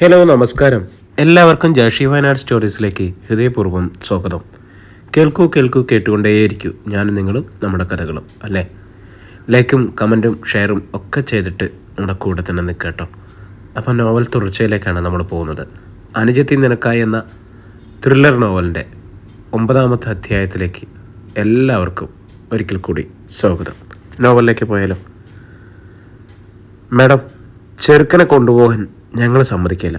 Hello നമസ്കാരം. എല്ലാവർക്കും ജാഷി വയനാട് സ്റ്റോറീസിലേക്ക് ഹൃദയപൂർവ്വം സ്വാഗതം. കേൾക്കൂ കേട്ടുകൊണ്ടേയിരിക്കൂ. ഞാനും നിങ്ങളും നമ്മുടെ കഥകളും അല്ലേ. ലൈക്കും കമൻറ്റും ഷെയറും ഒക്കെ ചെയ്തിട്ട് നമ്മുടെ കൂടെ തന്നെ നിൽക്കട്ടോ. അപ്പം നോവൽ തുടർച്ചയിലേക്കാണ് നമ്മൾ പോകുന്നത്. അനുജത്തി നിനക്കായി എന്ന ത്രില്ലർ നോവലിൻ്റെ 9ാമത്തെ അധ്യായത്തിലേക്ക് എല്ലാവർക്കും ഒരിക്കൽ കൂടി സ്വാഗതം. നോവലിലേക്ക് പോയാലോ? മാഡം, ചെറുക്കനെ കൊണ്ടുപോകാൻ ഞങ്ങൾ സമ്മതിക്കില്ല.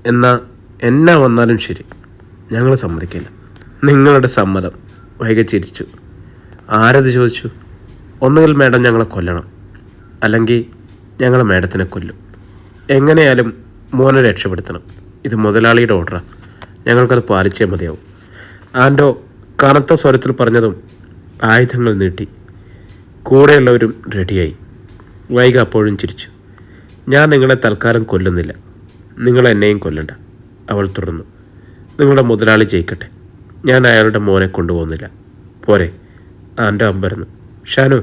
എന്നാൽ എന്നാ വന്നാലും ശരി, ഞങ്ങൾ സമ്മതിക്കില്ല. നിങ്ങളുടെ സമ്മതം. വൈകി ചിരിച്ചു. ആരത് ചോദിച്ചു? ഒന്നുകിൽ മാഡം ഞങ്ങളെ കൊല്ലണം, അല്ലെങ്കിൽ ഞങ്ങൾ മാഡത്തിനെ കൊല്ലും. എങ്ങനെയാലും മോനെ രക്ഷപ്പെടുത്തണം. ഇത് മുതലാളിയുടെ ഓർഡറാണ്. ഞങ്ങൾക്കത് പാലിച്ചേ മതിയാവും. ആൻഡോ കനത്ത സ്വരത്തിൽ പറഞ്ഞതും ആയുധങ്ങൾ നീട്ടി. കൂടെയുള്ളവരും റെഡിയായി. വൈകി അപ്പോഴും ചിരിച്ചു. ഞാൻ നിങ്ങളെ തൽക്കാലം കൊല്ലുന്നില്ല. നിങ്ങൾ എന്നെയും കൊല്ലണ്ട, അവൾ തുടർന്നു. നിങ്ങളുടെ മുതലാളി ജയിക്കട്ടെ. ഞാൻ അയാളുടെ മോനെ കൊണ്ടുപോകുന്നില്ല. പോരെ? ആൻഡോ അമ്പരന്നു. ഷാനു,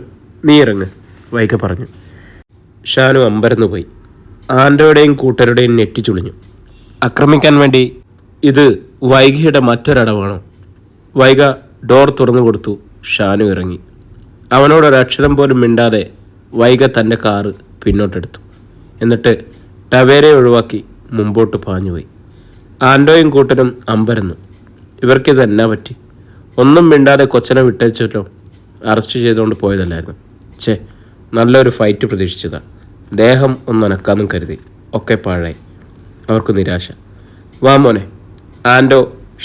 നീ ഇറങ്ങ്, വൈക പറഞ്ഞു. ഷാനു അമ്പരന്നു പോയി. ആൻഡോയുടെയും കൂട്ടരുടെയും ഞെട്ടിച്ചുളിഞ്ഞു. ആക്രമിക്കാൻ വേണ്ടി ഇത് വൈകയുടെ മറ്റൊരടവാണോ? വൈക ഡോർ തുറന്നു കൊടുത്തു. ഷാനു ഇറങ്ങി. അവനോടൊരക്ഷരം പോലും മിണ്ടാതെ വൈക തൻ്റെ കാറ് പിന്നോട്ടെടുത്തു. എന്നിട്ട് ടവേരെ ഒഴിവാക്കി മുമ്പോട്ട് പാഞ്ഞുപോയി. ആൻഡോയും കൂട്ടരും അമ്പരന്നു. ഇവർക്കിത് എന്നാ പറ്റി? ഒന്നും മിണ്ടാതെ കൊച്ചനെ വിട്ടേച്ചല്ലോ. അറസ്റ്റ് ചെയ്തുകൊണ്ട് പോയതല്ലായിരുന്നു. നല്ലൊരു ഫൈറ്റ് പ്രതീക്ഷിച്ചതാണ്. ദേഹം ഒന്നനക്കാന്നും കരുതി. ഒക്കെ പാഴായി. അവർക്ക് നിരാശ. വാ മോനെ. ആൻഡോ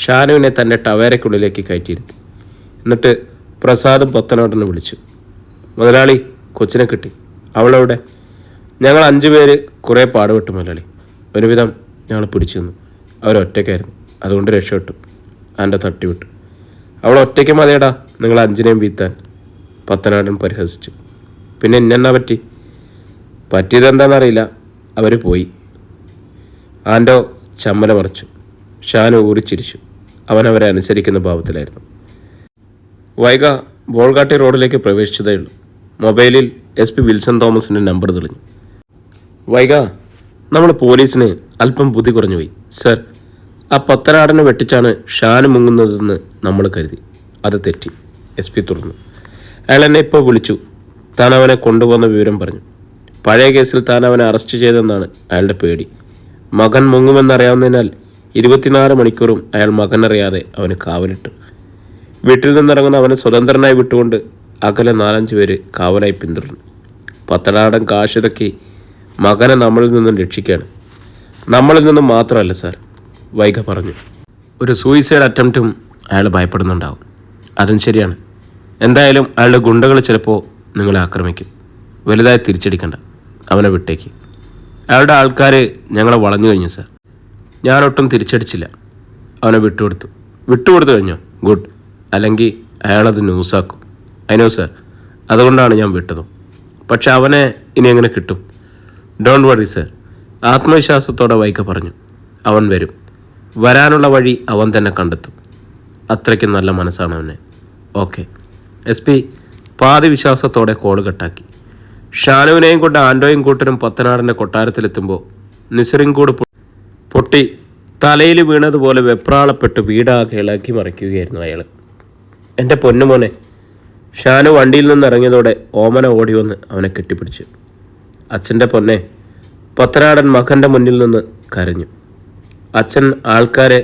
ഷാനുവിനെ തൻ്റെ ടവേരയ്ക്കുള്ളിലേക്ക് കയറ്റിയിരുത്തി. എന്നിട്ട് പ്രസാദും പൊത്തനോടനെ വിളിച്ചു. മുതലാളി, കൊച്ചിനെ കിട്ടി. അവളവിടെ? ഞങ്ങൾ 5 പേര് കുറേ പാടുപെട്ടു മുതലാളി. ഒരുവിധം ഞങ്ങൾ പിടിച്ചു നിന്നു. അവരൊറ്റയ്ക്കായിരുന്നു, അതുകൊണ്ട് രക്ഷപ്പെട്ടു. ആൻ്റെ തട്ടിവിട്ടു. അവൾ ഒറ്റയ്ക്ക് മതിയടാ നിങ്ങൾ 5നെയും വീത്താൻ, പത്തനാടൻ പരിഹസിച്ചു. പിന്നെ ഇന്നെന്നാ പറ്റി? പറ്റിയതെന്താണെന്നറിയില്ല, അവർ പോയി. ആൻഡോ ചമ്മല മറിച്ചു. ഷാനു ഊറിച്ചിരിച്ചു. അവനവരെ അനുസരിക്കുന്ന ഭാവത്തിലായിരുന്നു. വൈക ബോൾഗാട്ടി റോഡിലേക്ക് പ്രവേശിച്ചതേ ഉള്ളൂ. മൊബൈലിൽ SP വിൽസൺ തോമസിൻ്റെ നമ്പർ തെളിഞ്ഞു. വൈക, നമ്മൾ പോലീസിന് അല്പം ബുദ്ധി കുറഞ്ഞുപോയി സർ. ആ പത്തനാടനെ വെട്ടിച്ചാണ് ഷാന് മുങ്ങുന്നതെന്ന് നമ്മൾ കരുതി. അത് തെറ്റി. SP തുറന്നു. അയാൾ എന്നെ ഇപ്പോൾ വിളിച്ചു. താൻ അവനെ കൊണ്ടുപോകുന്ന വിവരം പറഞ്ഞു. പഴയ കേസിൽ താൻ അവനെ അറസ്റ്റ് ചെയ്തെന്നാണ് അയാളുടെ പേടി. മകൻ മുങ്ങുമെന്നറിയാവുന്നതിനാൽ 24 മണിക്കൂറും അയാൾ മകനറിയാതെ അവന് കാവലിട്ടു. വീട്ടിൽ നിന്നിറങ്ങുന്ന അവനെ സ്വതന്ത്രനായി വിട്ടുകൊണ്ട് അകലെ 4-5 പേര് കാവലായി പിന്തുടർന്നു. പത്തനാടൻ കാശിറക്കി മകനെ നമ്മളിൽ നിന്നും രക്ഷിക്കുകയാണ്. നമ്മളിൽ നിന്നും മാത്രമല്ല സാർ, വൈക പറഞ്ഞു. ഒരു സൂയിസൈഡ് അറ്റംപ്റ്റും അയാൾ ഭയപ്പെടുന്നുണ്ടാവും. അതും ശരിയാണ്. എന്തായാലും അയാളുടെ ഗുണ്ടകൾ ചിലപ്പോൾ നിങ്ങളെ ആക്രമിക്കും. വലുതായി തിരിച്ചടിക്കണ്ട, അവനെ വിട്ടേക്ക്. അയാളുടെ ആൾക്കാർ ഞങ്ങളെ വളഞ്ഞു കഴിഞ്ഞു സാർ. ഞാനൊട്ടും തിരിച്ചടിച്ചില്ല. അവനെ വിട്ടുകൊടുത്തു കഴിഞ്ഞോ? ഗുഡ്. അല്ലെങ്കിൽ അയാളത് ന്യൂസാക്കും. അതിനോ സാർ, അതുകൊണ്ടാണ് ഞാൻ വിട്ടതും. പക്ഷെ അവനെ ഇനി എങ്ങനെ കിട്ടും? ഡോണ്ട് വറി സാർ, ആത്മവിശ്വാസത്തോടെ വൈക പറഞ്ഞു. അവൻ വരും. വരാനുള്ള വഴി അവൻ തന്നെ കണ്ടെത്തും. അത്രയ്ക്കും നല്ല മനസ്സാണ് അവനെ. ഓക്കെ. SP പാതി വിശ്വാസത്തോടെ കോള് കട്ടാക്കി. ഷാനുവിനെയും കൊണ്ട് ആൻഡോയും കൂട്ടരും പത്തനാടിൻ്റെ കൊട്ടാരത്തിലെത്തുമ്പോൾ നിസറിൻകൂട് പൊട്ടി തലയിൽ വീണതുപോലെ വെപ്രാളപ്പെട്ട് വീടാകെ ഇളക്കി മറിക്കുകയായിരുന്നു അയാൾ. എൻ്റെ പൊന്നുമോനെ. ഷാനു വണ്ടിയിൽ നിന്ന് ഇറങ്ങിയതോടെ ഓമന ഓടി വന്ന് അവനെ കെട്ടിപ്പിടിച്ചു. അച്ഛൻ്റെ പൊന്നെ. പത്തനാടൻ മകൻ്റെ മുന്നിൽ നിന്ന് കരഞ്ഞു. അച്ഛൻ ആൾക്കാരെ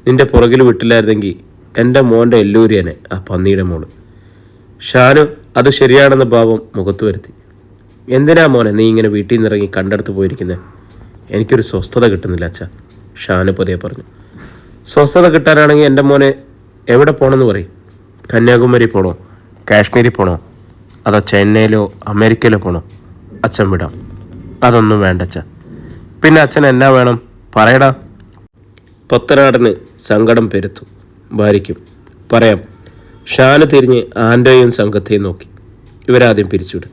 നിൻ്റെ പുറകിൽ വിട്ടില്ലായിരുന്നെങ്കിൽ എൻ്റെ മോൻ്റെ എല്ലൂരിയനെ, ആ പന്നിയുടെ മോള്. ഷാനു അത് ശരിയാണെന്ന ഭാവം മുഖത്ത് വരുത്തി. എന്തിനാ മോനെ നീ ഇങ്ങനെ വീട്ടിൽ നിന്ന് ഇറങ്ങി കണ്ടെടുത്ത് പോയിരിക്കുന്നത്? എനിക്കൊരു സ്വസ്ഥത കിട്ടുന്നില്ല അച്ഛാ, ഷാനു പതിയെ പറഞ്ഞു. സ്വസ്ഥത കിട്ടാനാണെങ്കിൽ എൻ്റെ മോനെ എവിടെ പോകണമെന്ന് പറയും. കന്യാകുമാരി പോകണോ, കാശ്മീരിൽ പോകണോ, അതോ ചെന്നൈയിലോ അമേരിക്കയിലോ പോകണോ? അച്ഛൻ വിടാം. അതൊന്നും വേണ്ട അച്ഛൻ. പിന്നെ അച്ഛൻ എന്നാ വേണം പറയടാ. പത്തനാടന് സങ്കടം പെരുത്തു. ഭാരിക്കും പറയാം. ഷാന് തിരിഞ്ഞ് ആൻഡോയും സംഘത്തെയും നോക്കി. ഇവരാദ്യം പിരിച്ചുവിടും.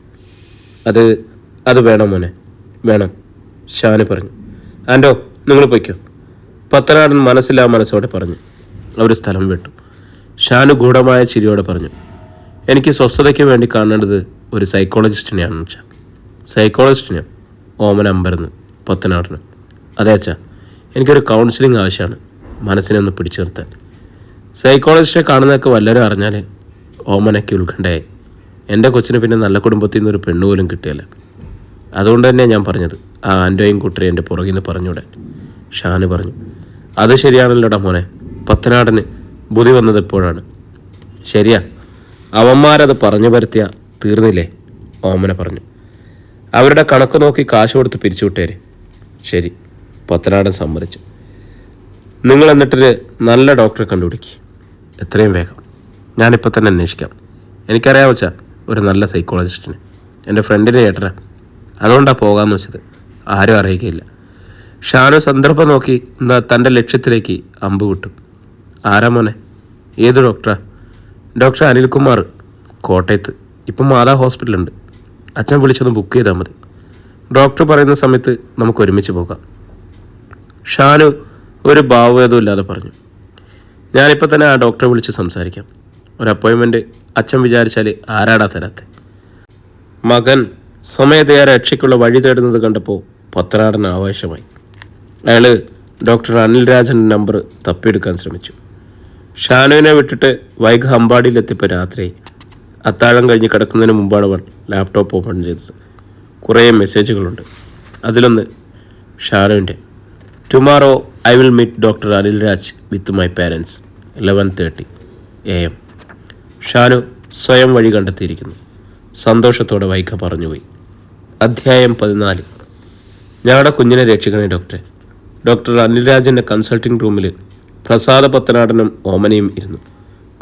അത് വേണം മോനെ, വേണം, ഷാന് പറഞ്ഞു. ആൻഡോ, നിങ്ങൾ പൊയ്ക്കോ, പത്തനാടൻ മനസ്സോടെ പറഞ്ഞു. അവർ സ്ഥലം വിട്ടു. ഷാനു ഗൂഢമായ ചിരിയോടെ പറഞ്ഞു. എനിക്ക് സ്വസ്ഥതയ്ക്ക് വേണ്ടി കാണേണ്ടത് ഒരു സൈക്കോളജിസ്റ്റിനെയാണെന്ന് വെച്ചാൽ. സൈക്കോളജിസ്റ്റിനെയോ? ഓമൻ അമ്പരന്ന് പത്തനാടന്. അതെ അച്ഛാ, എനിക്കൊരു കൗൺസിലിംഗ് ആവശ്യമാണ്, മനസ്സിനെ ഒന്ന് പിടിച്ചു നിർത്താൻ. സൈക്കോളജിസ്റ്റിനെ കാണുന്നതൊക്കെ വല്ലവരും അറിഞ്ഞാൽ ഓമനയ്ക്ക് ഉത്കണ്ഠയായി. എൻ്റെ കൊച്ചിന് പിന്നെ നല്ല കുടുംബത്തിൽ നിന്നൊരു പെണ്ണുപോലും കിട്ടിയല്ല. അതുകൊണ്ട് തന്നെ ഞാൻ പറഞ്ഞത് ആ ആൻറ്റോയും കുട്ടരെയും എൻ്റെ പുറകിൽ നിന്ന് പറഞ്ഞുവിടാൻ. ഷാന് പറഞ്ഞു. അത് ശരിയാണല്ലോടാ മോനെ, പത്തനാടന് ബുദ്ധി വന്നത് എപ്പോഴാണ്? ശരിയാ, അവന്മാരത് പറഞ്ഞു പരത്തിയ തീർന്നില്ലേ? ഓമന പറഞ്ഞു. അവരുടെ കണക്ക് നോക്കി കാശ് കൊടുത്ത് പിരിച്ചുവിട്ടേര്. ശരി, പത്തനാടൻ സമ്മതിച്ചു. നിങ്ങൾ എന്നിട്ടൊരു നല്ല ഡോക്ടറെ കണ്ടുപിടിക്കുക, എത്രയും വേഗം. ഞാനിപ്പോൾ തന്നെ അന്വേഷിക്കാം. എനിക്കറിയാം വെച്ചാൽ ഒരു നല്ല സൈക്കോളജിസ്റ്റിന്, എൻ്റെ ഫ്രണ്ടിൻ്റെ ചേട്ടനാ. അതുകൊണ്ടാണ് പോകാമെന്ന് വെച്ചത്. ആരും അറിയുകയില്ല. ഷാനു സന്ദർഭം നോക്കി തൻ്റെ ലക്ഷ്യത്തിലേക്ക് അമ്പ് വിട്ടു. ആരാ മോനെ? ഏത് ഡോക്ടറാ? ഡോക്ടർ അനിൽകുമാർ, കോട്ടയത്ത്. ഇപ്പം മാതാ ഹോസ്പിറ്റലുണ്ട്. അച്ഛൻ വിളിച്ചൊന്ന് ബുക്ക് ചെയ്താൽ മതി. ഡോക്ടർ പറയുന്ന സമയത്ത് നമുക്ക് ഒരുമിച്ച് പോകാം. ഷാനു ഒരു ഭാവഭേദവും ഇല്ലാതെ പറഞ്ഞു. ഞാനിപ്പോൾ തന്നെ ആ ഡോക്ടറെ വിളിച്ച് സംസാരിക്കാം. ഒരു അപ്പോയിൻമെൻറ്റ് അച്ഛൻ വിചാരിച്ചാൽ ആരാടാ തരാത്തെ? മകൻ സ്വമേധയാ രക്ഷയ്ക്കുള്ള വഴി തേടുന്നത് കണ്ടപ്പോൾ പത്തനാടന് ആവേശമായി. അയാൾ ഡോക്ടർ അനിൽ രാജൻ്റെ നമ്പർ തപ്പിയെടുക്കാൻ ശ്രമിച്ചു. ഷാനുവിനെ വിട്ടിട്ട് വൈകി അമ്പാടിയിലെത്തിയപ്പോൾ രാത്രിയായി. അത്താഴം കഴിഞ്ഞ് കിടക്കുന്നതിന് മുമ്പാണ് അവൻ ലാപ്ടോപ്പ് ഓപ്പൺ ചെയ്തത്. കുറേ മെസ്സേജുകളുണ്ട്. അതിലൊന്ന് ഷാനുവിൻ്റെ. Tomorrow I will meet doctor Anil Raj with my parents 11:30 AM. Shanu സ്വയം വഴി കണ്ടെത്തിയിരിക്കുന്നു. സന്തോഷത്തോടെ വൈക പറഞ്ഞുപോയി. അധ്യായം 14. ഞങ്ങളുടെ കുഞ്ഞിനെ രക്ഷിക്കണേ ഡോക്ടറെ. ഡോക്ടർ അനിൽരാജിൻ്റെ കൺസൾട്ടിംഗ് റൂമിൽ പ്രസാദ പത്തനാടനും ഓമനയും ഇരുന്നു.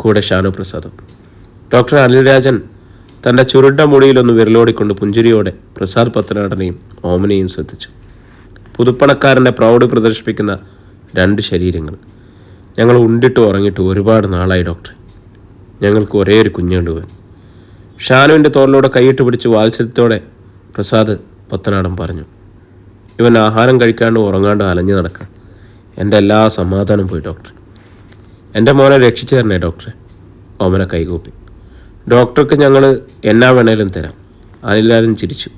കൂടെ ഷാനു പ്രസാദും. ഡോക്ടർ അനിൽരാജൻ തൻ്റെ ചുരുണ്ട മുടിയിലൊന്ന് വിരലോടിക്കൊണ്ട് പുഞ്ചിരിയോടെ പ്രസാദ് പത്തനാടനെയും ഓമനയും ശ്രദ്ധിച്ചു. പുതുപ്പണക്കാരൻ്റെ പ്രൗഢി പ്രദർശിപ്പിക്കുന്ന 2 ശരീരങ്ങൾ. ഞങ്ങൾ ഉണ്ടിട്ട് ഉറങ്ങിയിട്ട് ഒരുപാട് നാളായി ഡോക്ടറെ. ഞങ്ങൾക്ക് ഒരേ ഒരു കുഞ്ഞുണ്ട് പോയി. ഷാനുവിൻ്റെ തോളിലൂടെ കൈയിട്ട് പിടിച്ച് വാത്സല്യത്തോടെ പ്രസാദ് പത്തനാടൻ പറഞ്ഞു. ഇവൻ ആഹാരം കഴിക്കാണ്ട് ഉറങ്ങാണ്ട് അലഞ്ഞു നടക്കുക. എൻ്റെ എല്ലാ സമാധാനം പോയി ഡോക്ടർ. എൻ്റെ മോനെ രക്ഷിച്ചു തരണേ ഡോക്ടറെ. ഓമന കൈകൂപ്പി. ഡോക്ടർക്ക് ഞങ്ങൾ എന്നാ വേണേലും തരാം. അനിലാരും ചിരിച്ചു.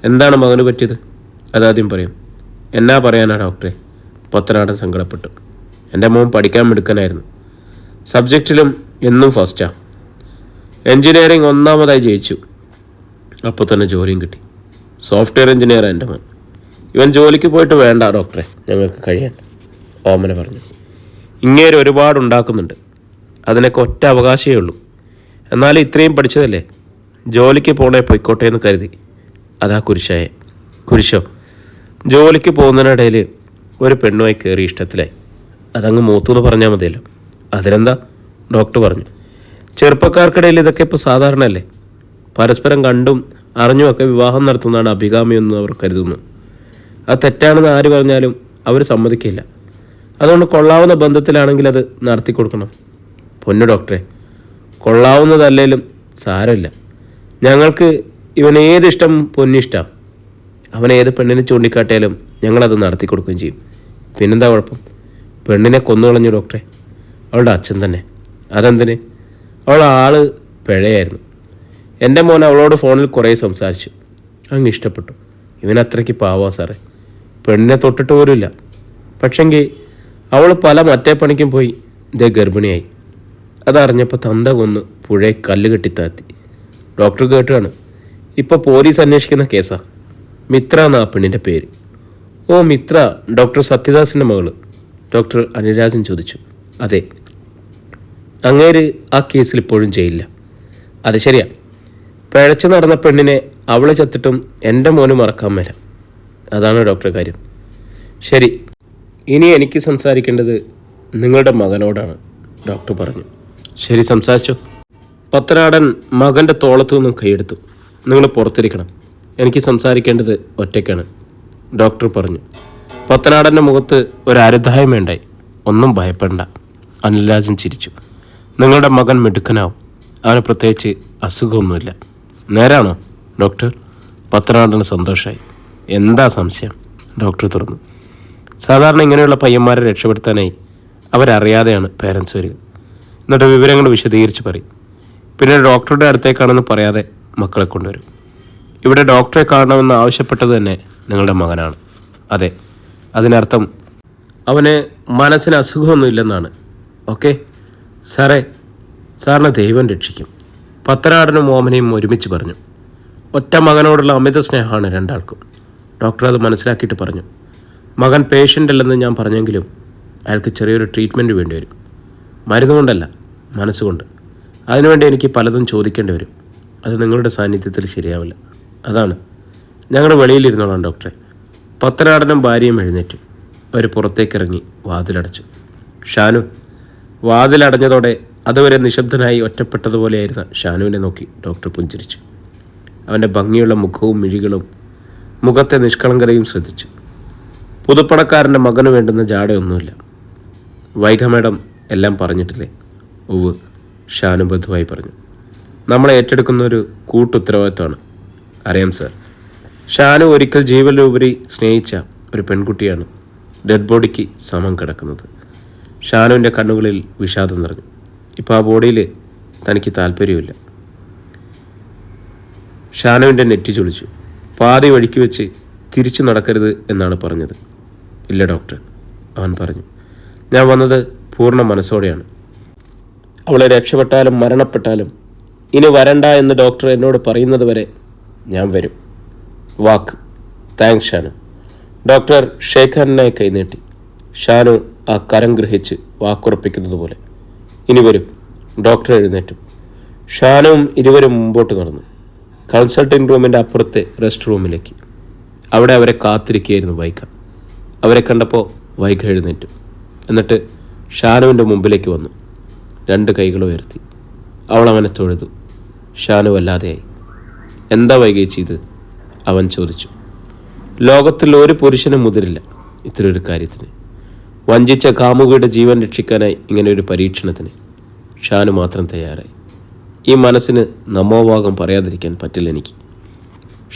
എന്താണ് മകന് പറ്റിയത്? അതാദ്യം പറയും. എന്നാ പറയാനാ ഡോക്ടറെ? പത്തനാടൻ സങ്കടപ്പെട്ടു. എൻ്റെ മോൻ പഠിക്കാൻ മിടുക്കനായിരുന്നു. സബ്ജക്റ്റിലും എന്നും ഫസ്റ്റാണ്. എൻജിനീയറിംഗ് 1ാമതായി ജയിച്ചു. അപ്പോൾ തന്നെ ജോലിയും കിട്ടി. സോഫ്റ്റ്വെയർ എൻജിനീയറാണ് എൻ്റെ മോൻ. ഇവൻ ജോലിക്ക് പോയിട്ട് വേണ്ട ഡോക്ടറെ ഞങ്ങൾക്ക് കഴിയാൻ, ഓമന പറഞ്ഞു. ഇങ്ങേര് ഒരുപാട് ഉണ്ടാക്കുന്നുണ്ട്. അതിനൊക്കെ ഒറ്റ അവകാശമേ ഉള്ളൂ. എന്നാലും ഇത്രയും പഠിച്ചതല്ലേ, ജോലിക്ക് പോണേ പൊയ്ക്കോട്ടെ എന്ന് കരുതി. അതാ കുരിശായ. കുരിശോ? ജോലിക്ക് പോകുന്നതിനിടയിൽ ഒരു പെണ്ണുമായി കയറി ഇഷ്ടത്തിലായി. അതങ്ങ് മൂത്തുനിന്ന് പറഞ്ഞാൽ മതിയല്ലോ. അതിനെന്താ? ഡോക്ടർ പറഞ്ഞു. ചെറുപ്പക്കാർക്കിടയിൽ ഇതൊക്കെ ഇപ്പോൾ സാധാരണയല്ലേ. പരസ്പരം കണ്ടും അറിഞ്ഞുമൊക്കെ വിവാഹം നടത്തുന്നതാണ് അഭികാമ്യമെന്ന് അവർ കരുതുന്നു. അത് തെറ്റാണെന്ന് ആര് പറഞ്ഞാലും അവർ സമ്മതിക്കില്ല. അതുകൊണ്ട് കൊള്ളാവുന്ന ബന്ധത്തിലാണെങ്കിൽ അത് നടത്തി കൊടുക്കണം. പൊന്നു ഡോക്ടറെ, കൊള്ളാവുന്നതല്ലേലും സാരമില്ല. ഞങ്ങൾക്ക് ഇവനേതിഷ്ടം പൊന്നിഷ്ടം. അവനേത് പെണ്ണിനെ ചൂണ്ടിക്കാട്ടിയാലും ഞങ്ങളത് നടത്തി കൊടുക്കുകയും ചെയ്യും. പിന്നെന്താ കുഴപ്പം? പെണ്ണിനെ കൊന്നുകളഞ്ഞു ഡോക്ടറെ. അവളുടെ അച്ഛൻ തന്നെ. അതെന്തിന്? അവൾ ആള് പിഴയായിരുന്നു. എൻ്റെ മോൻ അവളോട് ഫോണിൽ കുറേ സംസാരിച്ചു. അങ്ങ് ഇഷ്ടപ്പെട്ടു. ഇവനത്രയ്ക്ക് പാവാ സാറേ. പെണ്ണിനെ തൊട്ടിട്ട് പോലുമില്ല. പക്ഷെങ്കിൽ അവൾ പല മറ്റേ പണിക്കും പോയി ഇതേ ഗർഭിണിയായി. അതറിഞ്ഞപ്പോൾ തന്ത കൊന്ന് പുഴയെ കല്ല് കെട്ടിത്താത്തി. ഡോക്ടർ കേട്ടാണ്. ഇപ്പോൾ പോലീസ് അന്വേഷിക്കുന്ന കേസാണ്. മിത്ര എന്നാ പെണ്ണിൻ്റെ പേര്. ഓ, മിത്ര ഡോക്ടർ സത്യദാസിൻ്റെ മകള്? ഡോക്ടർ അനിൽരാജൻ ചോദിച്ചു. അതെ. അങ്ങേര് ആ കേസിൽ ഇപ്പോഴും ജയിലില്ല. അത് ശരിയാ. പിഴച്ചു നടന്ന പെണ്ണിനെ അവളെ ചത്തിട്ടും എൻ്റെ മോന് മറക്കാൻ മേല. അതാണ് ഡോക്ടർ കാര്യം. ശരി, ഇനി എനിക്ക് സംസാരിക്കേണ്ടത് നിങ്ങളുടെ മകനോടാണ്, ഡോക്ടർ പറഞ്ഞു. ശരി, സംസാരിച്ചോ. പത്തനാടൻ മകൻ്റെ തോളത്തു നിന്നും കൈയെടുത്തു. നിങ്ങൾ പുറത്തിരിക്കണം. എനിക്ക് സംസാരിക്കേണ്ടത് ഒറ്റയ്ക്കാണ്, ഡോക്ടർ പറഞ്ഞു. പത്തനാടൻ്റെ മുഖത്ത് ഒരു അരുതായ്മയുണ്ടായി. ഒന്നും ഭയപ്പെടണ്ട, അനിൽരാജൻ ചിരിച്ചു. നിങ്ങളുടെ മകൻ മിടുക്കനാവും. അവന് പ്രത്യേകിച്ച് അസുഖമൊന്നുമില്ല. നേരാണോ ഡോക്ടർ? പത്തനാടന് സന്തോഷമായി. എന്താ സംശയം? ഡോക്ടർ തുറന്നു. സാധാരണ ഇങ്ങനെയുള്ള പയ്യന്മാരെ രക്ഷപ്പെടുത്താനായി അവരറിയാതെയാണ് പേരൻസ് വരിക. എന്നിട്ട് വിവരങ്ങൾ വിശദീകരിച്ച് പറയും. പിന്നെ ഡോക്ടറുടെ അടുത്തേക്കാണെന്ന് പറയാതെ മക്കളെ കൊണ്ടുവരും. ഇവിടെ ഡോക്ടറെ കാണണമെന്ന് ആവശ്യപ്പെട്ടത് തന്നെ നിങ്ങളുടെ മകനാണ്. അതെ, അതിനർത്ഥം അവന് മനസ്സിന് അസുഖമൊന്നുമില്ലെന്നാണ്. ഓക്കെ സാറേ, സാറിനെ ദൈവം രക്ഷിക്കും. പത്തനാടനും ഓമനയും ഒരുമിച്ച് പറഞ്ഞു. ഒറ്റ മകനോടുള്ള അമിത സ്നേഹമാണ് രണ്ടാൾക്കും. ഡോക്ടർ അത് മനസ്സിലാക്കിയിട്ട് പറഞ്ഞു, മകൻ പേഷ്യൻ്റ് അല്ലെന്ന് ഞാൻ പറഞ്ഞെങ്കിലും അയാൾക്ക് ചെറിയൊരു ട്രീറ്റ്മെൻറ്റ് വേണ്ടി വരും. മരുന്നുകൊണ്ടല്ല, മനസ്സുകൊണ്ട്. അതിനുവേണ്ടി എനിക്ക് പലതും ചോദിക്കേണ്ടി വരും. അത് നിങ്ങളുടെ സാന്നിധ്യത്തിൽ ശരിയാവില്ല. അതാണ്. ഞങ്ങൾ വെളിയിലിരുന്നോളാം ഡോക്ടറെ. പത്തനാടനും ഭാര്യയും എഴുന്നേറ്റു. അവർ പുറത്തേക്കിറങ്ങി വാതിലടച്ചു. ഷാനു. വാതിലടഞ്ഞതോടെ അതുവരെ നിശബ്ദനായി ഒറ്റപ്പെട്ടതുപോലെയായിരുന്ന ഷാനുവിനെ നോക്കി ഡോക്ടർ പുഞ്ചിരിച്ചു. അവൻ്റെ ഭംഗിയുള്ള മുഖവും മിഴികളും മുഖത്തെ നിഷ്കളങ്കതയും ശ്രദ്ധിച്ചു. പുതുപ്പണക്കാരൻ്റെ മകന് വേണ്ടുന്ന ജാടയൊന്നുമില്ല. വൈഗ മാഡം എല്ലാം പറഞ്ഞിട്ടില്ലേ? ഉവ്, ഷാനു ബന്ധുവായി പറഞ്ഞു. നമ്മളെ ഏറ്റെടുക്കുന്ന ഒരു കൂട്ടുത്തരവാദിത്തമാണ്. അറിയാം സാർ. ഷാനു ഒരിക്കൽ ജീവനിലുപരി സ്നേഹിച്ച ഒരു പെൺകുട്ടിയാണ് ഡെഡ് ബോഡിക്ക് സമം കിടക്കുന്നത്. ഷാനുവിൻ്റെ കണ്ണുകളിൽ വിഷാദം നിറഞ്ഞു. ഇപ്പോൾ ആ ബോഡിയിൽ തനിക്ക് താല്പര്യമില്ല. ഷാനുവിൻ്റെ നെറ്റി ചൊളിച്ചു. പാതി വഴിക്ക് വെച്ച് തിരിച്ചു നടക്കരുത് എന്നാണ് പറഞ്ഞത്. ഇല്ല ഡോക്ടർ, അവൻ പറഞ്ഞു. ഞാൻ വന്നത് പൂർണ്ണ മനസ്സോടെയാണ്. അവളെ രക്ഷപ്പെട്ടാലും മരണപ്പെട്ടാലും ഇനി വരണ്ട എന്ന് ഡോക്ടർ എന്നോട് പറയുന്നത് വരെ ഞാൻ വരും. വാക്ക്. താങ്ക്സ് ഷാനു. ഡോക്ടർ ഷേഖ് ഹാൻഡിനായി കൈനീട്ടി. ഷാനു ആ കരം ഗ്രഹിച്ച് വാക്കുറപ്പിക്കുന്നത് പോലെ. ഇനി വരും. ഡോക്ടർ എഴുന്നേറ്റു. ഷാനുവും ഇരുവരും മുമ്പോട്ട് നടന്നു. കൺസൾട്ടിംഗ് റൂമിൻ്റെ അപ്പുറത്തെ റെസ്റ്റ് റൂമിലേക്ക്. അവിടെ അവരെ കാത്തിരിക്കുകയായിരുന്നു വൈഗ. അവരെ കണ്ടപ്പോൾ വൈഗ എഴുന്നേറ്റു. എന്നിട്ട് ഷാനുവിൻ്റെ മുമ്പിലേക്ക് വന്നു. 2 കൈകൾ ഉയർത്തി. അവൾ അവനെ തൊഴുതു. ഷാനു വല്ലാതെയായി. എന്താ വൈകേച്ചി ഇത്? അവൻ ചോദിച്ചു. ലോകത്തിൽ ഒരു പുരുഷനും മുതിരില്ല ഇത്തരൊരു കാര്യത്തിന്. വഞ്ചിച്ച കാമുകിയുടെ ജീവൻ രക്ഷിക്കാനായി ഇങ്ങനെ ഒരു പരീക്ഷണത്തിന് ഷാനു മാത്രം തയ്യാറായി. ഈ മനസ്സിന് നമോഭാഗം പറയാതിരിക്കാൻ പറ്റില്ല എനിക്ക്.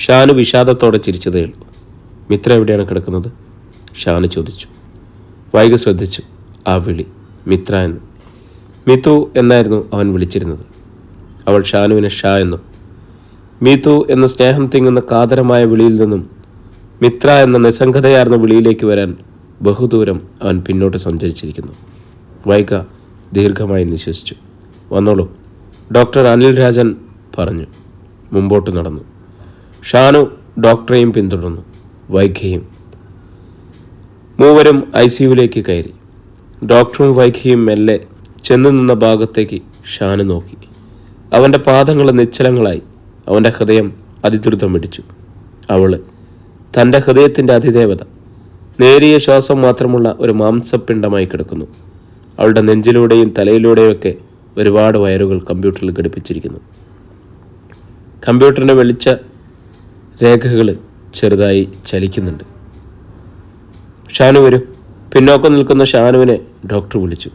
ഷാനു വിഷാദത്തോടെ ചിരിച്ചതേ ഉള്ളൂ. മിത്ര എവിടെയാണ് കിടക്കുന്നത്? ഷാനു ചോദിച്ചു. വൈകി ശ്രദ്ധിച്ചു ആ വിളി. മിത്ര എന്ന്. മിതു എന്നായിരുന്നു അവൻ വിളിച്ചിരുന്നത്. അവൾ ഷാനുവിനെ ഷാ എന്നും. മിതു എന്ന സ്നേഹം തിങ്ങുന്ന കാതരമായ വിളിയിൽ നിന്നും മിത്ര എന്ന നിസ്സംഗതയാർന്ന വിളിയിലേക്ക് വരാൻ ബഹുദൂരം അവൻ പിന്നോട്ട് സഞ്ചരിച്ചിരിക്കുന്നു. വൈഗ ദീർഘമായി നിശ്വസിച്ചു. വന്നോളൂ, ഡോക്ടർ അനിൽ രാജൻ പറഞ്ഞു. മുമ്പോട്ട് നടന്നു. ഷാനു ഡോക്ടറെയും പിന്തുടർന്നു, വൈഗയും. മൂവരും ICUവിലേക്ക് കയറി. ഡോക്ടറും വൈഗയും മെല്ലെ ചെന്നു നിന്ന ഭാഗത്തേക്ക് ഷാനു നോക്കി. അവൻ്റെ പാദങ്ങൾ നിശ്ചലങ്ങളായി. അവൻ്റെ ഹൃദയം അതിദ്രുതം പിടിച്ചു. അവള്, തൻ്റെ ഹൃദയത്തിൻ്റെ അതിദേവത, നേരിയ ശ്വാസം മാത്രമുള്ള ഒരു മാംസപ്പിണ്ഡമായി കിടക്കുന്നു. അവളുടെ നെഞ്ചിലൂടെയും തലയിലൂടെയുമൊക്കെ ഒരുപാട് വയറുകൾ കമ്പ്യൂട്ടറിൽ ഘടിപ്പിച്ചിരിക്കുന്നു. കമ്പ്യൂട്ടറിൻ്റെ വെളിച്ച രേഖകൾ ചെറുതായി ചലിക്കുന്നുണ്ട്. ഷാനു വരൂ. പിന്നോക്കം നിൽക്കുന്ന ഷാനുവിനെ ഡോക്ടർ വിളിച്ചു.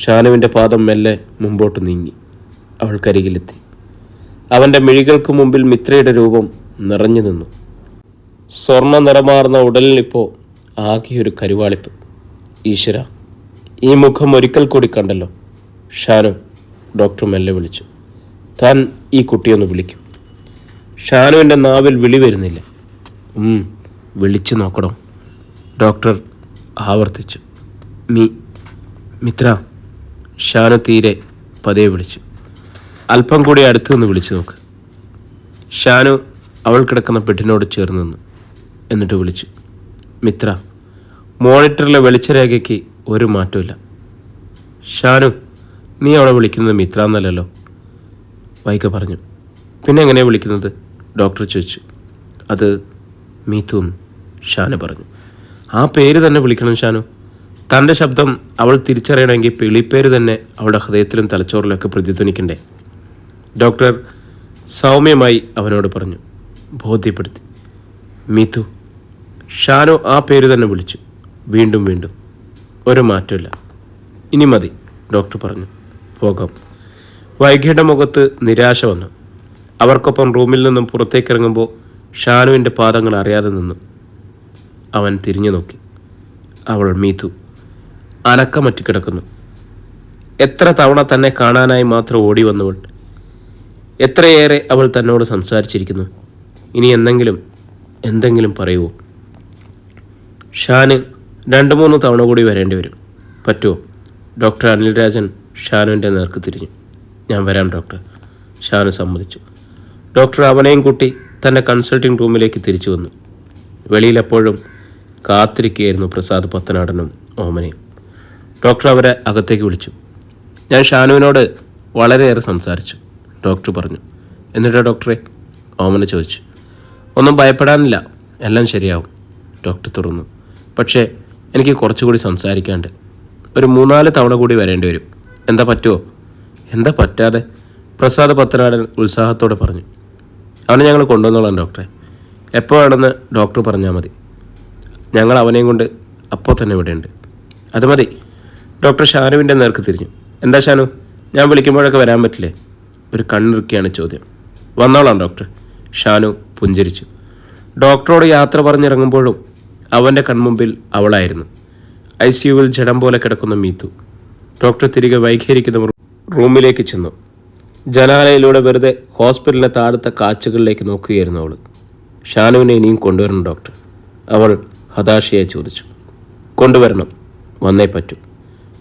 ഷാനുവിൻ്റെ പാദം മെല്ലെ മുമ്പോട്ട് നീങ്ങി. അവൾക്കരികിലെത്തി. അവൻ്റെ മിഴികൾക്ക് മുമ്പിൽ മിത്രയുടെ രൂപം നിറഞ്ഞു നിന്നു. സ്വർണ്ണ നിറമാർന്ന ഉടലിനിപ്പോൾ ആകെയൊരു കരുവാളിപ്പ്. ഈശ്വര, ഈ മുഖം ഒരിക്കൽ കൂടി കണ്ടല്ലോ. ഷാനു, ഡോക്ടർ മെല്ലെ വിളിച്ചു. താൻ ഈ കുട്ടിയൊന്ന് വിളിക്കും. ഷാനുവിൻ്റെ നാവിൽ വിളി വരുന്നില്ല. വിളിച്ചു നോക്കണോ? ഡോക്ടർ ആവർത്തിച്ചു. മിത്ര. ഷാനു തീരെ പതിയെ വിളിച്ചു. അല്പം കൂടി അടുത്ത് നിന്ന് വിളിച്ചു നോക്ക്. ഷാനു അവൾ കിടക്കുന്ന ബെഡിനോട് ചേർന്ന് നിന്നു. എന്നിട്ട് വിളിച്ചു. മിത്ര. മോണിറ്ററിലെ വെളിച്ചരേഖയ്ക്ക് ഒരു മാറ്റമില്ല. ഷാനു, നീ അവളെ വിളിക്കുന്നത് മിത്ര എന്നല്ലല്ലോ. വൈഗ പറഞ്ഞു. പിന്നെ എങ്ങനെയാണ് വിളിക്കുന്നത്? ഡോക്ടർ ചോദിച്ചു. അത് മീതു, ഷാനു പറഞ്ഞു. ആ പേര് തന്നെ വിളിക്കണം ഷാനു. തൻ്റെ ശബ്ദം അവൾ തിരിച്ചറിയണമെങ്കിൽ വിളിപ്പേര് തന്നെ അവളുടെ ഹൃദയത്തിലും തലച്ചോറിലൊക്കെ പ്രതിധ്വനിക്കണ്ടേ? ഡോക്ടർ സൗമ്യമായി അവനോട് പറഞ്ഞു, ബോധ്യപ്പെടുത്തി. മീതു. ഷാനു ആ പേര് തന്നെ വിളിച്ചു. വീണ്ടും വീണ്ടും. ഒരു മാറ്റമില്ല. ഇനി മതി, ഡോക്ടർ പറഞ്ഞു. പോകാം. വൈകിയുടെ മുഖത്ത് നിരാശ വന്നു. അവർക്കൊപ്പം റൂമിൽ നിന്നും പുറത്തേക്കിറങ്ങുമ്പോൾ ഷാനുവിൻ്റെ പാദങ്ങൾ അറിയാതെ നിന്നു. അവൻ തിരിഞ്ഞു നോക്കി. അവൾ മീതു അനക്കമറ്റി കിടക്കുന്നു. എത്ര തവണ തന്നെ കാണാനായി മാത്രം ഓടി വന്നവൾ. എത്രയേറെ അവൾ തന്നോട് സംസാരിച്ചിരിക്കുന്നു. ഇനി എന്തെങ്കിലും പറയുമോ? ഷാന് 2-3 തവണ കൂടി വരേണ്ടി വരും. പറ്റുമോ? ഡോക്ടർ അനിൽ രാജൻ ഷാനുവിൻ്റെ നേർക്ക് തിരിഞ്ഞു. ഞാൻ വരാം ഡോക്ടർ. ഷാനു സമ്മതിച്ചു. ഡോക്ടർ അവനെയും കൂട്ടി തൻ്റെ കൺസൾട്ടിംഗ് റൂമിലേക്ക് തിരിച്ചു വന്നു. വെളിയിലെപ്പോഴും കാത്തിരിക്കുകയായിരുന്നു പ്രസാദ് പത്തനാടനും ഓമനയും. ഡോക്ടർ അവരെ അകത്തേക്ക് വിളിച്ചു. ഞാൻ ഷാനുവിനോട് വളരെയേറെ സംസാരിച്ചു, ഡോക്ടർ പറഞ്ഞു. എന്നിട്ടോ ഡോക്ടറെ? ഓമന ചോദിച്ചു. ഒന്നും ഭയപ്പെടാനില്ല, എല്ലാം ശരിയാവും, ഡോക്ടർ തുറന്നു. പക്ഷേ എനിക്ക് കുറച്ചുകൂടി സംസാരിക്കാണ്ട്. ഒരു 3-4 തവണ കൂടി വരേണ്ടി വരും. എന്താ പറ്റുമോ? എന്താ പറ്റാതെ? പ്രസാദ് പത്തനാടൻ ഉത്സാഹത്തോടെ പറഞ്ഞു. അവനെ ഞങ്ങൾ കൊണ്ടുവന്നോളാം ഡോക്ടറെ. എപ്പോൾ വേണമെന്ന് ഡോക്ടർ പറഞ്ഞാൽ മതി. ഞങ്ങൾ അവനെയും കൊണ്ട് അപ്പോൾ തന്നെ ഇവിടെയുണ്ട്. അത് മതി. ഡോക്ടർ ഷാനുവിൻ്റെ നേർക്ക് തിരിഞ്ഞു. എന്താ ഷാനു, ഞാൻ വിളിക്കുമ്പോഴൊക്കെ വരാൻ പറ്റില്ലേ? ഒരു കണ്ണിറുക്കിയാണ് ചോദ്യം. വന്നോളാം ഡോക്ടർ. ഷാനു പുഞ്ചിരിച്ചു. ഡോക്ടറോട് യാത്ര പറഞ്ഞിറങ്ങുമ്പോഴും അവൻ്റെ കൺമുമ്പിൽ അവളായിരുന്നു. ICUവിൽ ജഡം പോലെ കിടക്കുന്ന മീത്തു. ഡോക്ടർ തിരികെ വൈകിയിരിക്കുന്ന റൂമിലേക്ക് ചെന്നു. ജനാലയിലൂടെ വെറുതെ ഹോസ്പിറ്റലിലെ താഴത്തെ കാഴ്ചകളിലേക്ക് നോക്കുകയായിരുന്നു അവൾ. ഷാനുവിനെ ഇനിയും കൊണ്ടുവരണം ഡോക്ടർ, അവൾ ഹതാശയായി ചോദിച്ചു. കൊണ്ടുവരണം, വന്നേ പറ്റൂ.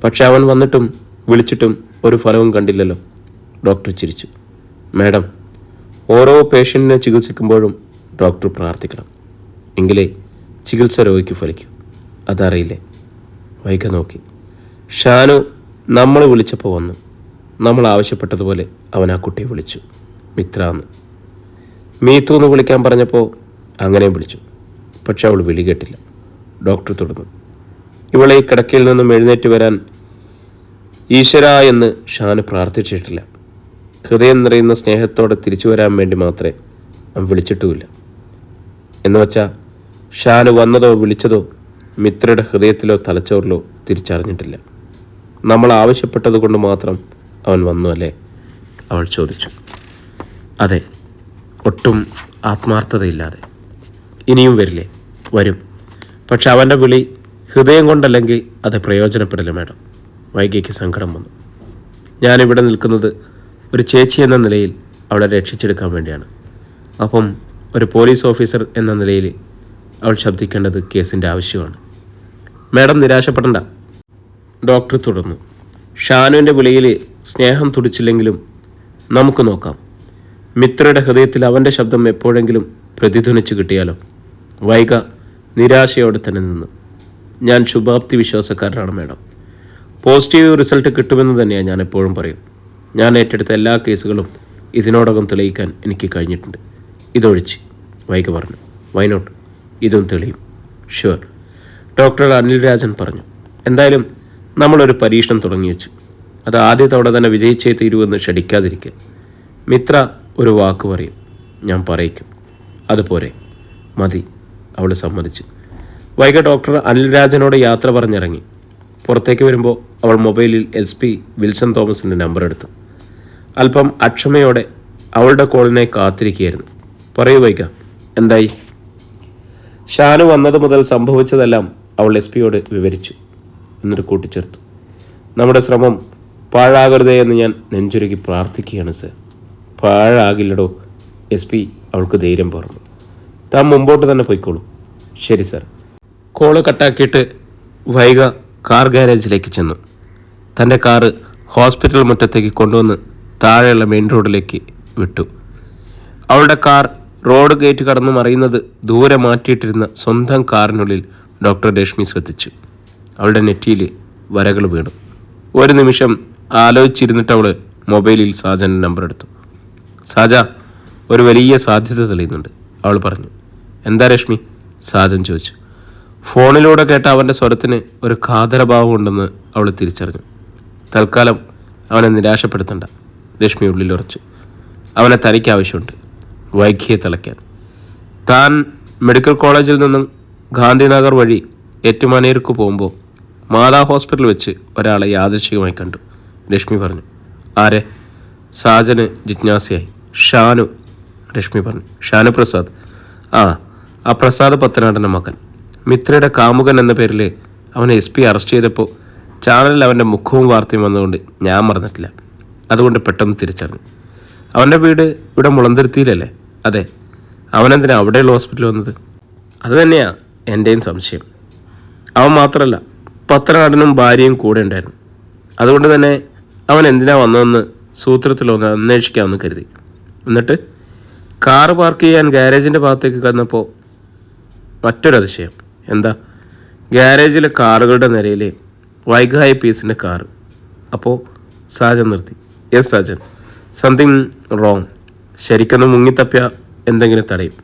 പക്ഷെ അവൻ വന്നിട്ടും വിളിച്ചിട്ടും ഒരു ഫലവും കണ്ടില്ലല്ലോ. ഡോക്ടർ ചിരിച്ചു. മാഡം, ഓരോ പേഷ്യൻറ്റിനെ ചികിത്സിക്കുമ്പോഴും ഡോക്ടർ പ്രാർത്ഥിക്കണം, എങ്കിലേ ചികിത്സ രോഗിക്ക് ഫലിക്കൂ. അതറിയില്ലേ? വൈക നോക്കി. ഷാനു നമ്മൾ വിളിച്ചപ്പോൾ വന്നു. നമ്മൾ ആവശ്യപ്പെട്ടതുപോലെ അവൻ ആ കുട്ടിയെ വിളിച്ചു. മിത്രാന്ന്. മീത്തു എന്ന് വിളിക്കാൻ പറഞ്ഞപ്പോൾ അങ്ങനെയും വിളിച്ചു. പക്ഷെ അവൾ വിളി കേട്ടില്ല. ഡോക്ടർ തുടർന്നു. ഇവളെ ഈ കിടക്കയിൽ നിന്നും എഴുന്നേറ്റ് വരാൻ ഈശ്വര എന്ന് ഷാനു പ്രാർത്ഥിച്ചിട്ടില്ല. ഹൃദയം നിറയുന്ന സ്നേഹത്തോടെ തിരിച്ചു വരാൻ വേണ്ടി മാത്രമേ അവൻ വിളിച്ചിട്ടുമില്ല. എന്ന് വച്ചാൽ ഷാനു വന്നതോ വിളിച്ചതോ മിത്രയുടെ ഹൃദയത്തിലോ തലച്ചോറിലോ തിരിച്ചറിഞ്ഞിട്ടില്ല. നമ്മൾ ആവശ്യപ്പെട്ടത് കൊണ്ട് മാത്രം അവൻ വന്നു അല്ലേ? അവൾ ചോദിച്ചു. അതെ, ഒട്ടും ആത്മാർത്ഥതയില്ലാതെ. ഇനിയും വരില്ലേ? വരും. പക്ഷെ അവൻ്റെ വിളി ഹൃദയം കൊണ്ടല്ലെങ്കിൽ അത് പ്രയോജനപ്പെടില്ല മാഡം. വൈകിക്ക് സങ്കടം വന്നു. ഞാനിവിടെ നിൽക്കുന്നത് ഒരു ചേച്ചി എന്ന നിലയിൽ അവളെ രക്ഷിച്ചെടുക്കാൻ വേണ്ടിയാണ്. അപ്പം ഒരു പോലീസ് ഓഫീസർ എന്ന നിലയിൽ അവൾ ശബ്ദിക്കേണ്ടത് കേസിൻ്റെ ആവശ്യമാണ്. മാഡം നിരാശപ്പെടണ്ട, ഡോക്ടർ തുടർന്നു. ഷാനുവിൻ്റെ വിളിയിൽ സ്നേഹം തുടിച്ചില്ലെങ്കിലും നമുക്ക് നോക്കാം. മിത്രയുടെ ഹൃദയത്തിൽ അവൻ്റെ ശബ്ദം എപ്പോഴെങ്കിലും പ്രതിധ്വനിച്ച് കിട്ടിയാലോ? വൈക നിരാശയോടെ തന്നെ നിന്നു. ഞാൻ ശുഭാപ്തി വിശ്വാസക്കാരനാണ് മാഡം. പോസിറ്റീവ് റിസൾട്ട് കിട്ടുമെന്ന് തന്നെയാണ് ഞാൻ എപ്പോഴും പറയും. ഞാൻ ഏറ്റെടുത്ത എല്ലാ കേസുകളും ഇതിനോടകം തെളിയിക്കാൻ എനിക്ക് കഴിഞ്ഞിട്ടുണ്ട്, ഇതൊഴിച്ച്, വൈക പറഞ്ഞു. വൈനോട്ട്, ഇതും തെളിയും. ഷുവർ, ഡോക്ടർ അനിൽ രാജൻ പറഞ്ഞു. എന്തായാലും നമ്മളൊരു പരീക്ഷണം തുടങ്ങി വെച്ചു. അത് ആദ്യ തവണ തന്നെ വിജയിച്ചേ തീരുവെന്ന് ക്ഷണിക്കാതിരിക്കുക. മിത്ര ഒരു വാക്ക് പറയും, ഞാൻ പറയിക്കും. അതുപോലെ മതി, അവൾ സമ്മതിച്ചു. വൈക ഡോക്ടർ അനിൽ രാജനോട് യാത്ര പറഞ്ഞിറങ്ങി. പുറത്തേക്ക് വരുമ്പോൾ അവൾ മൊബൈലിൽ SP വിൽസൺ തോമസിൻ്റെ നമ്പർ എടുത്തു. അല്പം അക്ഷമയോടെ അവളുടെ കോളിനെ കാത്തിരിക്കുകയായിരുന്നു. പറയൂ വൈക, എന്തായി? ഷാനു വന്നത് മുതൽ സംഭവിച്ചതെല്ലാം അവൾ SP-യോട് വിവരിച്ചു. എന്നിട്ട് കൂട്ടിച്ചേർത്തു. നമ്മുടെ ശ്രമം പാഴാകരുതേ എന്ന് ഞാൻ നെഞ്ചുരുക്കി പ്രാർത്ഥിക്കുകയാണ് സർ. പാഴാകില്ലടോ. SP അവൾക്ക് ധൈര്യം പറഞ്ഞു. താൻ മുമ്പോട്ട് തന്നെ പോയിക്കോളൂ. ശരി സർ. കോള് കട്ടാക്കിയിട്ട് വൈക കാർ ഗാരേജിലേക്ക് ചെന്നു. തൻ്റെ കാറ് ഹോസ്പിറ്റൽ മുറ്റത്തേക്ക് കൊണ്ടുവന്ന് താഴെയുള്ള മെയിൻ റോഡിലേക്ക് വിട്ടു. അവളുടെ കാർ റോഡ് ഗേറ്റ് കടന്നു മറിയുന്നത് ദൂരെ മാറ്റിയിട്ടിരുന്ന സ്വന്തം കാറിനുള്ളിൽ ഡോക്ടർ രശ്മി ശ്രദ്ധിച്ചു. അവളുടെ നെറ്റിയിൽ വരകൾ വീണു. ഒരു നിമിഷം ആലോചിച്ചിരുന്നിട്ട് അവൾ മൊബൈലിൽ സാജൻ്റെ നമ്പർ എടുത്തു. സാജ, ഒരു വലിയ സാധ്യത തെളിയുന്നുണ്ട്, അവൾ പറഞ്ഞു. എന്താ രശ്മി? സാജൻ ചോദിച്ചു. ഫോണിലൂടെ കേട്ട അവൻ്റെ സ്വരത്തിന് ഒരു കാതരഭാവം ഉണ്ടെന്ന് അവൾ തിരിച്ചറിഞ്ഞു. തൽക്കാലം അവനെ നിരാശപ്പെടുത്തണ്ട, രശ്മി ഉള്ളിലുറച്ചു. അവനെ തനിക്ക് ആവശ്യമുണ്ട്, വൈകിയെ തിളയ്ക്കാൻ. താൻ മെഡിക്കൽ കോളേജിൽ നിന്നും ഗാന്ധിനഗർ വഴി ഏറ്റുമാനൂർക്ക് പോകുമ്പോൾ മാതാ ഹോസ്പിറ്റൽ വെച്ച് ഒരാളെ യാദൃച്ഛികമായി കണ്ടു, രശ്മി പറഞ്ഞു. ആരെ? സാജന് ജിജ്ഞാസയായി. ഷാനു, രശ്മി പറഞ്ഞു. ഷാനു പ്രസാദ്? ആ പ്രസാദ് പത്തനാടൻ്റെ മകൻ. മിത്രയുടെ കാമുകൻ എന്ന പേരിൽ അവനെ SP അറസ്റ്റ് ചെയ്തപ്പോൾ ചാനലിൽ അവൻ്റെ മുഖവും വാർത്തയും വന്നതുകൊണ്ട് ഞാൻ മറന്നിട്ടില്ല. അതുകൊണ്ട് പെട്ടെന്ന് തിരിച്ചറിഞ്ഞു. അവൻ്റെ വീട് ഇവിടെ മുളന്തിരുത്തിയിലല്ലേ? അതെ. അവനെന്തിനാ അവിടെയുള്ള ഹോസ്പിറ്റലിൽ വന്നത്? അതുതന്നെയാണ് എൻ്റെയും സംശയം. അവൻ മാത്രമല്ല പത്രനടനും ഭാര്യയും കൂടെ ഉണ്ടായിരുന്നു. അതുകൊണ്ട് തന്നെ അവൻ എന്തിനാ വന്നതെന്ന് സൂത്രത്തിലൊന്ന് അന്വേഷിക്കാമെന്ന് കരുതി. എന്നിട്ട് കാറ് പാർക്ക് ചെയ്യാൻ ഗാരേജിൻ്റെ ഭാഗത്തേക്ക് കടന്നപ്പോൾ മറ്റൊരതിശയം. എന്താ, ഗാരേജിലെ കാറുകളുടെ നിരയിൽ വൈഗ പീസിൻ്റെ കാറ്. അപ്പോൾ സാജൻ നിർത്തി. Yes Sajan, something wrong. ശരിക്കൊന്ന് മുങ്ങിത്തപ്പിയ എന്തെങ്കിലും തടയും.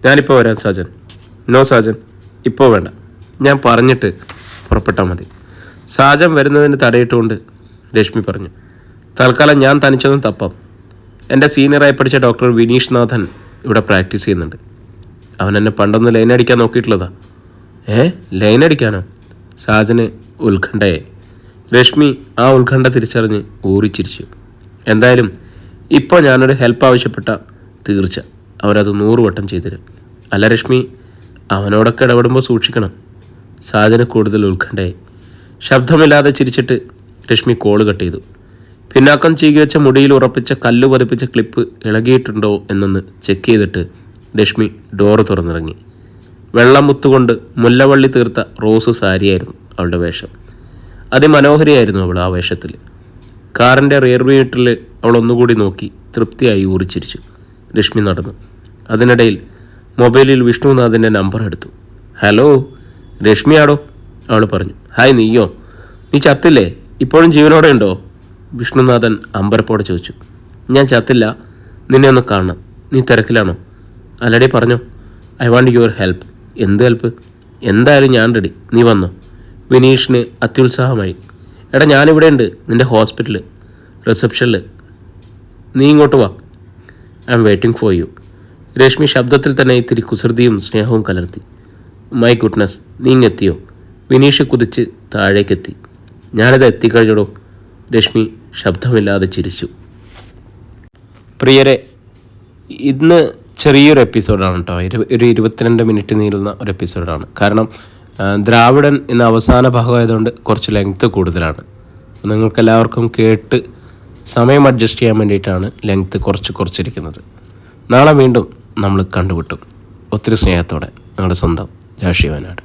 ഞാനിപ്പോൾ വരാം സാജൻ. നോ സാജൻ, ഇപ്പോൾ വേണ്ട, ഞാൻ പറഞ്ഞിട്ട് പുറപ്പെട്ടാൽ മതി. സാജൻ വരുന്നതിന് തടയിട്ടുകൊണ്ട് രശ്മി പറഞ്ഞു. തൽക്കാലം ഞാൻ തനിച്ചൊന്നും തപ്പാം. എൻ്റെ സീനിയറായി പഠിച്ച ഡോക്ടർ വിനീഷ് നാഥൻ ഇവിടെ പ്രാക്ടീസ് ചെയ്യുന്നുണ്ട്. അവൻ എന്നെ പണ്ടൊന്ന് ലൈൻ അടിക്കാൻ നോക്കിയിട്ടുള്ളതാ. ലൈൻ അടിക്കാനോ? സാജന് ഉത്കണ്ഠയായി. രശ്മി ആ ഉത്കണ്ഠ തിരിച്ചറിഞ്ഞ് ഊറിച്ചിരിച്ചു. എന്തായാലും ഇപ്പോൾ ഞാനൊരു ഹെൽപ്പ് ആവശ്യപ്പെട്ട തീർച്ച അവരത് 100 വട്ടം ചെയ്തുതരും. അല്ല രശ്മി, അവനോടൊക്കെ ഇടപെടുമ്പോൾ സൂക്ഷിക്കണം. സാജന് കൂടുതൽ ഉത്കണ്ഠയായി. ശബ്ദമില്ലാതെ ചിരിച്ചിട്ട് രശ്മി കോള് കട്ട് ചെയ്തു. പിന്നാക്കം ചീകി വെച്ച മുടിയിൽ ഉറപ്പിച്ച കല്ല് പതിപ്പിച്ച ക്ലിപ്പ് ഇളകിയിട്ടുണ്ടോ എന്നൊന്ന് ചെക്ക് ചെയ്തിട്ട് രശ്മി ഡോറ് തുറന്നിറങ്ങി. വെള്ളം മുത്തുകൊണ്ട് മുല്ലവള്ളി തീർത്ത റോസ് സാരിയായിരുന്നു അവളുടെ വേഷം. അതിമനോഹരിയായിരുന്നു അവൾ ആ വേഷത്തിൽ. കാറിൻ്റെ റിയർ വീട്ടിൽ അവൾ ഒന്നുകൂടി നോക്കി തൃപ്തിയായി ഊറിച്ചിരിച്ചു. രശ്മി നടന്നു. അതിനിടയിൽ മൊബൈലിൽ വിഷ്ണുനാഥിൻ്റെ നമ്പർ എടുത്തു. ഹലോ, രശ്മിയാടോ? അവൾ പറഞ്ഞു. ഹായ്, നീയോ? നീ ചത്തില്ലേ? ഇപ്പോഴും ജീവനോടെ ഉണ്ടോ? വിഷ്ണുനാഥൻ അമ്പരപ്പോടെ ചോദിച്ചു. ഞാൻ ചത്തില്ല, നിന്നെ ഒന്ന് കാണണം. നീ തിരക്കിലാണോ? അല്ലടി, പറഞ്ഞോ. I want your help. എന്ത് ഹെൽപ്പ്? എന്തായാലും ഞാൻ റെഡി, നീ വന്നോ. വിനീഷിന് അത്യുത്സാഹമായി. എടാ, ഞാനിവിടെ ഉണ്ട്, നിൻ്റെ ഹോസ്പിറ്റലിൽ റിസപ്ഷനിൽ. നീ ഇങ്ങോട്ട് വാ. I am waiting for you. Rashmi ശബ്ദത്തിൽ തന്നെ ഇത്തിരി കുസൃതിയും സ്നേഹവും കലർത്തി. മൈ ഗുഡ്നസ്, നീ ഇങ്ങെത്തിയോ? വിനീഷ് കുതിച്ച് താഴേക്കെത്തി. ഞാനിത് എത്തിക്കഴിഞ്ഞോടോ. രശ്മി ശബ്ദമില്ലാതെ ചിരിച്ചു. പ്രിയരെ, ഇന്ന് ചെറിയൊരു എപ്പിസോഡാണ് കേട്ടോ. ഒരു 22 മിനിറ്റ് നീളുന്ന ഒരു എപ്പിസോഡാണ്. കാരണം ദ്രാവിഡൻ ഇന്ന് അവസാന ഭാഗമായതുകൊണ്ട് കുറച്ച് ലെങ്ത്ത് കൂടുതലാണ്. നിങ്ങൾക്കെല്ലാവർക്കും കേട്ട് സമയം അഡ്ജസ്റ്റ് ചെയ്യാൻ വേണ്ടിയിട്ടാണ് ലെങ്ത്ത് കുറച്ചിരിക്കുന്നത്. നാളെ വീണ്ടും നമ്മൾ കണ്ടുമുട്ടും. ഒത്തിരി സ്നേഹത്തോടെ നിങ്ങളുടെ സ്വന്തം ജാഷി വയനാട്.